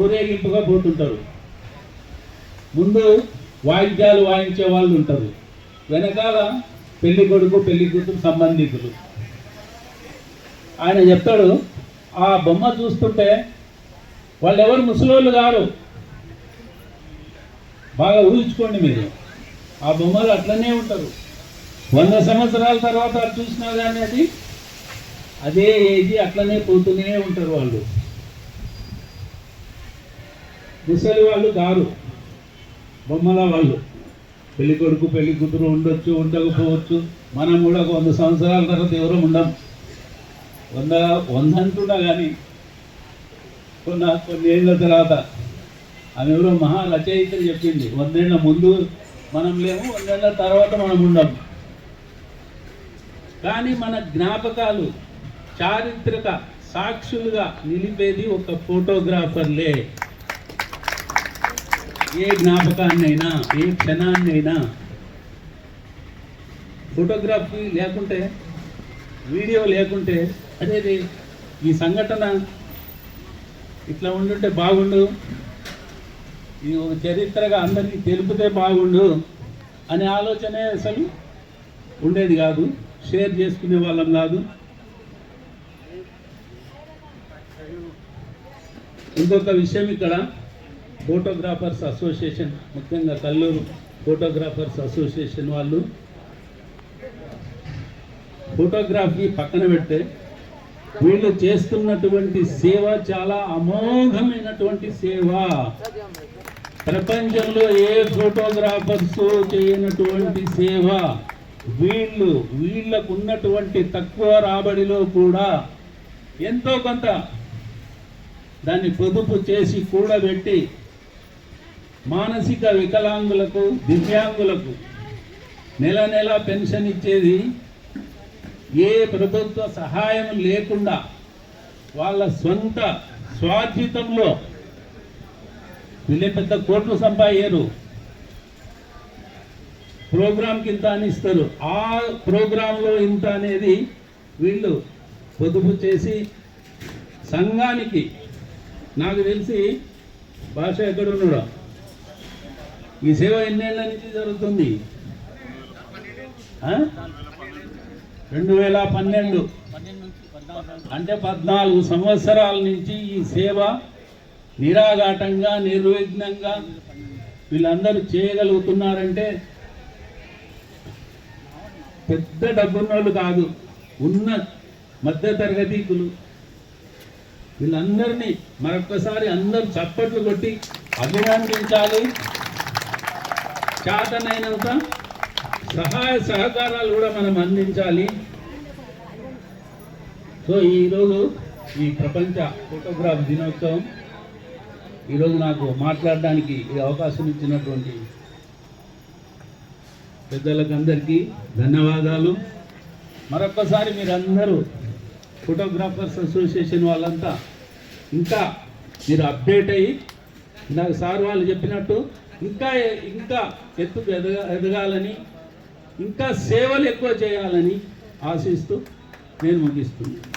ఊరేగింపుగా పోతుంటారు. ముందు వాయిద్యాలు వాయించే వాళ్ళు ఉంటారు, వెనకాల పెళ్లి కొడుకు పెళ్లి కూతురు సంబంధికులు. ఆయన చెప్తాడు, ఆ బొమ్మ చూస్తుంటే వాళ్ళు ఎవరు ముసలోళ్ళు గారు, బాగా ఊహించుకోండి మీరు. ఆ బొమ్మలు అట్లనే ఉంటారు, 100 సంవత్సరాల తర్వాత చూసినా కానీ అది అదే ఏజ్, అట్లనే పోతూనే ఉంటారు. వాళ్ళు ముసలి వాళ్ళు కారు, బొమ్మల వాళ్ళు. పెళ్లి కొడుకు పెళ్లి కూతురు ఉండొచ్చు, ఉండకపోవచ్చు. మనం కూడా 100 సంవత్సరాల తర్వాత ఎవరో ఉండం. 100 అంటున్నా కానీ కొన్ని ఏళ్ళ తర్వాత. ఆమె ఎవరో మహా రచయితలు చెప్పింది, 100 ఏళ్ళ ముందు మనం లేము, 100 ఏళ్ళ తర్వాత మనం ఉండం. కానీ మన జ్ఞాపకాలు చారిత్రక సాక్షులుగా నిలిపేది ఒక ఫోటోగ్రాఫర్లే. ఏ జ్ఞాపకాన్నైనా, ఏ క్షణాన్నైనా ఫోటోగ్రఫీ లేకుంటే, వీడియో లేకుంటే, అదే ఈ సంఘటన ఇట్లా ఉండుంటే బాగుండు, ఇది ఒక చరిత్రగా అందరికీ తెలిపితే బాగుండు అనే ఆలోచనే అసలు ఉండేది కాదు, షేర్ చేసుకునే వాళ్ళం కాదు. ఇంకొక విషయం, ఇక్కడ ఫోటోగ్రాఫర్స్ అసోసియేషన్, ముఖ్యంగా కల్లూరు ఫోటోగ్రాఫర్స్ అసోసియేషన్ వాళ్ళు ఫోటోగ్రఫీ పక్కన పెడితే వీళ్ళు చేస్తున్నటువంటి సేవ చాలా అమోఘమైనటువంటి సేవ. ప్రపంచంలో ఏ ఫోటోగ్రాఫర్స్ చేయనటువంటి సేవ. వీళ్ళకు ఉన్నటువంటి తక్కువ రాబడిలో కూడా ఎంతో కొంత దాన్ని పొదుపు చేసి కూడబెట్టి మానసిక వికలాంగులకు, దివ్యాంగులకు నెల నెల పెన్షన్ ఇచ్చేది, ఏ ప్రభుత్వ సహాయం లేకుండా వాళ్ళ సొంత స్వార్జితంలో. వీళ్ళే పెద్ద కోట్లు సంపాదయ్యారు. ప్రోగ్రాంకి ఇంత అని ఇస్తారు, ఆ ప్రోగ్రాంలో ఇంత అనేది వీళ్ళు పొదుపు చేసి సంఘానికి. నాకు తెలిసి భాష ఎక్కడున్నాడో, ఈ సేవ ఎన్నేళ్ల నుంచి జరుగుతుంది? 2012 అంటే 14 సంవత్సరాల నుంచి ఈ సేవ నిరాఘాటంగా, నిర్విఘ్నంగా వీళ్ళందరూ చేయగలుగుతున్నారంటే పెద్ద డబ్బున్నోళ్ళు కాదు, ఉన్న మధ్యతరగతికులు. వీళ్ళందరినీ మరొక్కసారి అందరూ చప్పట్లు కొట్టి అభినందించాలి. చేతనైనంత సహాయ సహకారాలు కూడా మనం అందించాలి. సో ఈరోజు ఈ ప్రపంచ ఫోటోగ్రాఫ్ దినోత్సవం, ఈరోజు నాకు మాట్లాడడానికి ఈ అవకాశం ఇచ్చినటువంటి పెద్దలకు అందరికీ ధన్యవాదాలు. మరొక్కసారి మీరందరూ ఫోటోగ్రాఫర్స్ అసోసియేషన్ వాళ్ళంతా ఇంకా మీరు అప్డేట్ అయ్యి, నాకు సార్ వాళ్ళు చెప్పినట్టు ఇంకా ఎత్తుకు ఎదగాలని, ఇంకా సేవలు ఎక్కువ చేయాలని ఆశిస్తూ నేను ముగిస్తున్నాను.